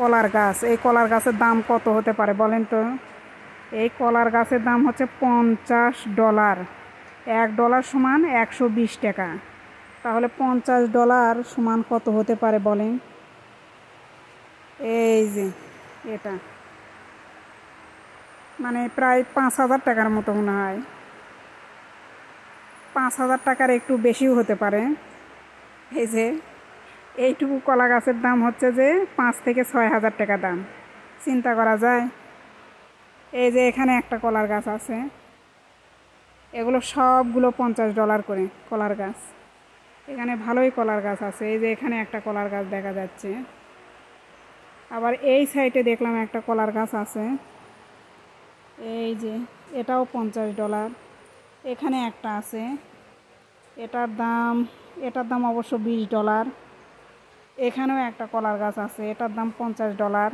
কলার গাছ, এই কলার গাছের দাম কত হতে পারে বলেন তো? এই কলার গাছের দাম হচ্ছে $50। $1 সমান 120 টাকা। তাহলে $50 সমান কত হতে পারে বলেন? এই যে এটা মানে প্রায় 5,000 টাকার মতো মনে হয়। 5,000 টাকার একটু বেশিও হতে পারে। এই যে এইটুকু কলা গাছের দাম হচ্ছে যে 5 থেকে 6,000 টাকা দাম। চিন্তা করা যায়। এই যে এখানে একটা কলার গাছ আছে, এগুলো সবগুলো $50 করে কলার গাছ। এখানে ভালোই কলার গাছ আছে। এই যে এখানে একটা কলার গাছ দেখা যাচ্ছে, আবার এই সাইডে দেখলাম একটা কলার গাছ আছে, এই যে এটাও $50। এখানে একটা আছে, এটার দাম অবশ্য $20। এখানেও একটা কলার গাছ আছে, এটার দাম $50।